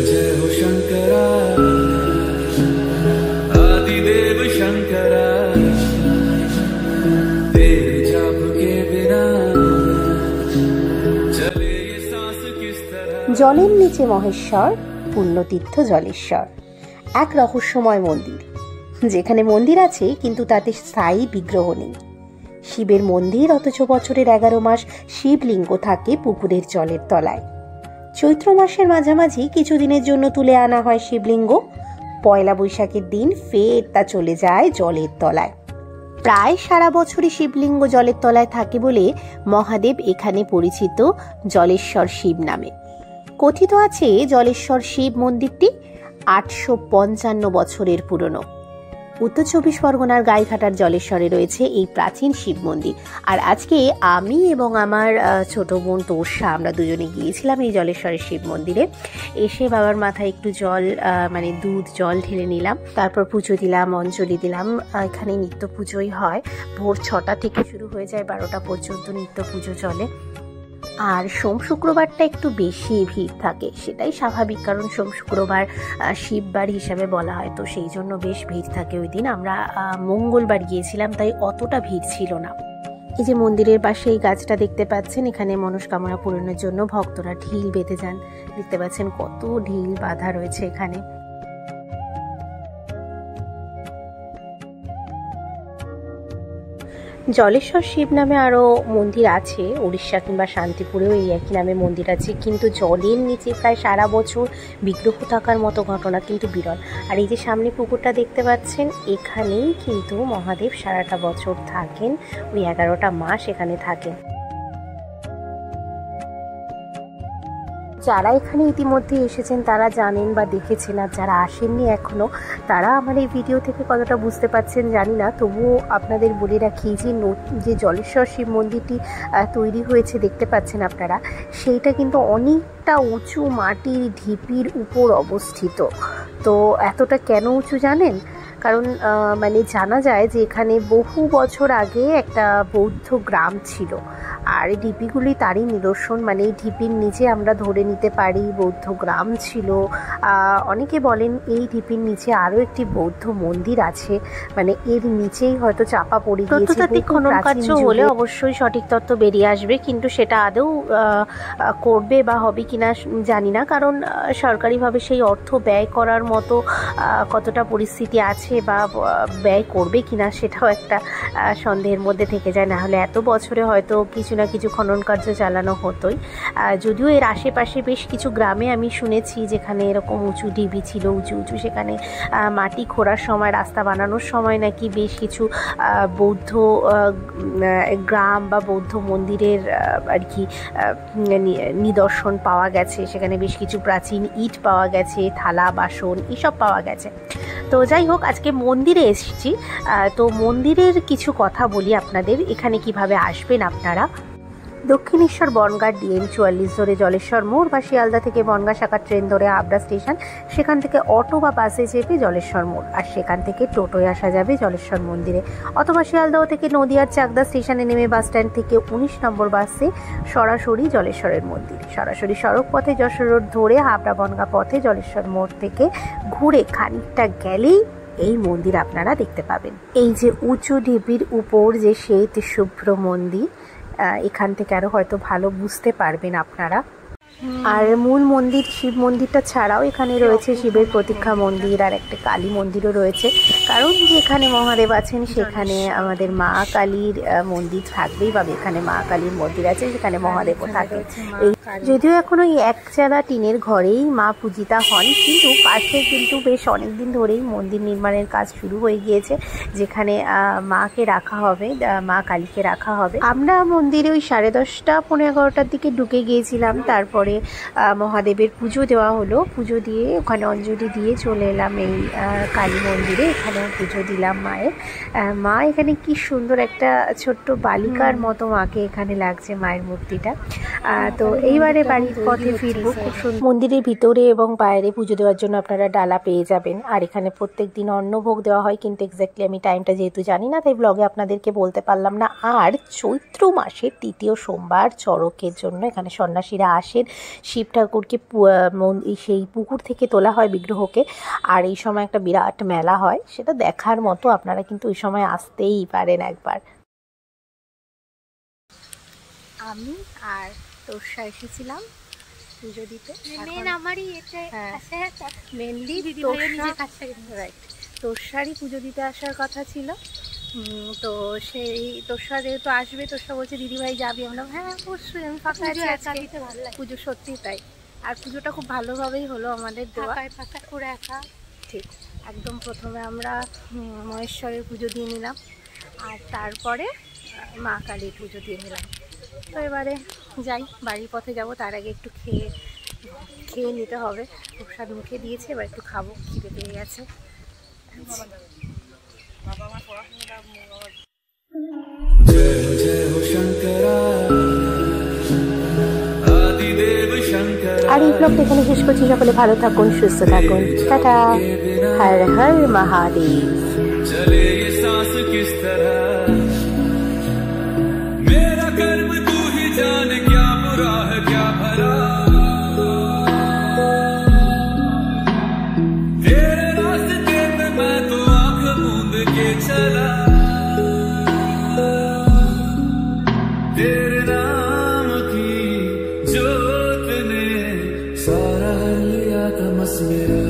जय हो शंकरा आदिदेव शंकरा तेरे जाप के बिना चले ये सांस किस तरह। জলের নিচে মহেশ্বর, পুণ্যতীর্থ জলেশ্বর এক রহস্যময় মন্দির, যেখানে মন্দির আছে কিন্তু তাতে স্থায়ী বিগ্রহ নেই। শিবের মন্দির, অথচ বছরের 11 মাস শিবলিঙ্গ থাকে পুকুরের জলের তলায়। চৈত্র মাসের মাঝামাঝি কিছুদিনের জন্য তুলে আনা হয় শিবলিঙ্গ। পয়লা বৈশাখের দিন ফের তা চলে যায় জলের তলায়। প্রায় সারা বছরই শিবলিঙ্গ জলের তলায় থাকে বলে মহাদেব এখানে পরিচিত জলেশ্বর শিব নামে। কথিত আছে জলেশ্বর শিব মন্দিরটি 855 বছরের পুরনো। উত্তর 24 পরগনার গাইঘাটার জলেশ্বরে রয়েছে এই প্রাচীন শিব মন্দির। আর আজকে আমি এবং আমার ছোট বোন তোষা আমরা দুজনে গিয়েছিলাম এই জলেশ্বরের শিব মন্দিরে। এসে বাবার মাথায় একটু জল দুধ জল ঢেলে নিলাম, তারপর পুজো দিলাম, অঞ্জলি দিলাম। এখানে নিত্য পুজোই হয়, ভোর 6টা থেকে শুরু হয়ে যায়, 12টা পর্যন্ত নিত্য পুজো চলে। আর সোম শুক্রবারটা একটু বেশি ভিড় থাকে, সেটাই স্বাভাবিক, কারণ সোম শুক্রবার শিববার হিসাবে বলা হয়, তো সেই জন্য বেশ ভিড় থাকে ওই দিন। আমরা মঙ্গলবার গিয়েছিলাম, তাই অতটা ভিড় ছিল না। এই যে মন্দিরের পাশে এই গাছটা দেখতে পাচ্ছেন, এখানে মনস্কামনা পূরণের জন্য ভক্তরা ঢিল বেঁধে যান। দেখতে পাচ্ছেন কত ঢিল বাঁধা রয়েছে এখানে। জলেশ্বর শিব নামে আরও মন্দির আছে, উড়িষ্যা কিংবা শান্তিপুরেও এই একই নামে মন্দির আছে, কিন্তু জলের নিচে প্রায় সারা বছর বিগ্রহ থাকার মতো ঘটনা কিন্তু বিরল। আর এই যে সামনে পুকুরটা দেখতে পাচ্ছেন, এখানেই কিন্তু মহাদেব সারাটা বছর থাকেন, ওই 11টা মাস এখানে থাকেন। যারা এখানে ইতিমধ্যে এসেছেন তারা জানেন বা দেখেছেন, আর যারা আসেননি এখনো তারা আমার এই ভিডিও থেকে কতটা বুঝতে পারছেন জানি না, তবুও আপনাদের বলে রাখি যে জলেশ্বর শিব মন্দিরটি তৈরি হয়েছে দেখতে পাচ্ছেন আপনারা, সেইটা কিন্তু অনেকটা উঁচু মাটির ঢিপির উপর অবস্থিত। তো এতটা কেন উঁচু জানেন? কারণ জানা যায় যে এখানে বহু বছর আগে একটা বৌদ্ধ গ্রাম ছিল, আর এই ঢিপিগুলি তারই নিদর্শন। এই ঢিপির নিচে আমরা ধরে নিতে পারি বৌদ্ধ গ্রাম ছিল। অনেকে বলেন এই ঢিপির নিচে আরও একটি বৌদ্ধ মন্দির আছে, এর নিচেই হয়তো চাপা পড়ে গিয়েছে। প্রত্নতাত্ত্বিক খনন কার্য হলে অবশ্যই সঠিক তথ্য বেরিয়ে আসবে, কিন্তু সেটা আদৌ করবে বা হবে কিনা জানি না, কারণ সরকারিভাবে সেই অর্থ ব্যয় করার মতো কতটা পরিস্থিতি আছে বা ব্যয় করবে কিনা সেটাও একটা সন্দেহের মধ্যে থেকে যায়। না হলে এত বছরে হয়তো কিছু না কিছু খনন কার্য চালানো হতোই। যদিও এর আশেপাশে বেশ কিছু গ্রামে আমি শুনেছি যেখানে এরকম উঁচু ঢিবি ছিল, উঁচু উঁচু, সেখানে মাটি খোঁড়ার সময়, রাস্তা বানানোর সময় নাকি বেশ কিছু বৌদ্ধ গ্রাম বা বৌদ্ধ মন্দিরের আর কি নিদর্শন পাওয়া গেছে। সেখানে বেশ কিছু প্রাচীন ইট পাওয়া গেছে, থালা বাসন এসব পাওয়া গেছে। তো যাই হোক, আজকে মন্দিরে এসেছি, তো মন্দিরের কিছু কথা বলি আপনাদের। এখানে কিভাবে আসবেন আপনারা? দক্ষিণেশ্বর বনগাঁ DN 44 ধরে জলেশ্বর মোড়, বা শিয়ালদা থেকে বনগাঁ শাখার ট্রেন ধরে হাবড়া স্টেশন, সেখান থেকে অটো বা বাসে চেপে জলেশ্বর মোড়, আর সেখান থেকে টোটোয় আসা যাবে জলেশ্বর মন্দিরে। অথবা শিয়ালদহ থেকে নদিয়ার চাকদা স্টেশনে নেমে বাস স্ট্যান্ড থেকে 19 নম্বর বাসে সরাসরি জলেশ্বরের মন্দির। সরাসরি সড়ক পথে যশোর রোড ধরে হাবড়া বনগাঁ পথে জলেশ্বর মোড় থেকে ঘুরে খানিকটা গেলেই এই মন্দির আপনারা দেখতে পাবেন। এই যে উঁচু ঢিপির উপর যে শ্বেত শুভ্র মন্দির, এখান থেকে আরো হয়তো ভালো বুঝতে পারবেন আপনারা। আর মূল মন্দির শিব মন্দিরটা ছাড়াও এখানে রয়েছে শিবের প্রতীক্ষা মন্দির, আর একটা কালী মন্দিরও রয়েছে, কারণ যেখানে মহাদেব আছেন সেখানে আমাদের মা কালীর মন্দির থাকবেই, বা এখানে মা কালীর মন্দির আছে সেখানে মহাদেবও থাকে। এই যদিও এখন ওই একচালা টিনের ঘরেই মা পূজিতা হন, কিন্তু পাশে কিন্তু বেশ অনেকদিন ধরেই মন্দির নির্মাণের কাজ শুরু হয়ে গিয়েছে, যেখানে মাকে রাখা হবে, মা কালীকে রাখা হবে। আমরা মন্দিরে ওই 10:30 পৌনে 11টার দিকে ঢুকে গিয়েছিলাম। তারপরে মহাদেবের পুজো দেওয়া হলো, পুজো দিয়ে ওখানে অঞ্জলি দিয়ে চলে এলাম এই কালী মন্দিরে। এখানেও পুজো দিলাম মায়ের। মা এখানে কি সুন্দর একটা ছোট্ট বালিকার মতো মাকে এখানে লাগছে মায়ের মূর্তিটা। তো এইবারে বাড়ির পথে ফিরবো। খুব সুন্দর মন্দিরের ভিতরে এবং বাইরে পুজো দেওয়ার জন্য আপনারা ডালা পেয়ে যাবেন। আর এখানে প্রত্যেক দিন অন্নভোগ দেওয়া হয়, কিন্তু এক্স্যাক্টলি আমি টাইমটা যেহেতু জানি না তাই ব্লগে আপনাদেরকে বলতে পারলাম না। আর চৈত্র মাসের 3য় সোমবার চড়কের জন্য এখানে সন্ন্যাসীরা আসেন, শিব ঠাকুরকে সেই পুকুর থেকে তোলা হয় বিগ্রহকে। আর এই সময় একটা বিরাট মেলা হয়, সেটা দেখার মতো, আপনারা কিন্তু ওই সময় আসতেই পারেন একবার। আমি আর তোরসা এসেছিলাম পুজো দিতে। মেনলি রাইট, তোরসারই পুজো দিতে আসার কথা ছিল। তো সেই তোরসা যেহেতু আসবে, তোরসা বলছে দিদিভাই যাবি, আমরা হ্যাঁ অবশ্যই আমি ফাঁকা আছি আজকে। পুজো সত্যি তাই, আর পুজোটা খুব ভালোভাবেই হলো আমাদের দেওয়া, পুরো একা ঠিক। একদম প্রথমে আমরা মহেশ্বরের পুজো দিয়ে নিলাম, আর তারপরে মা কালীর পুজো দিয়ে নিলাম। তো এবারে যাই, বাড়ির পথে যাব, তার আগে একটু খেয়ে নিতে হবে। প্রসাদ মুখে দিয়েছে, এবার একটু খাবো, খিদে পেয়ে গেছে। আর এই ব্লগটা এখানে শেষ করছি। সকলে ভালো থাকুন, সুস্থ থাকুন, টাটা, হর হর মহাদেব। चले ये सांस किस तरह, मेरा कर्म तू ही जाने, क्या बुरा है क्या भला, तेरे रास्ते पे मैं तो आंख मूंद के चला, तेरे नाम की जोत ने सारा लिया तमस मेरा।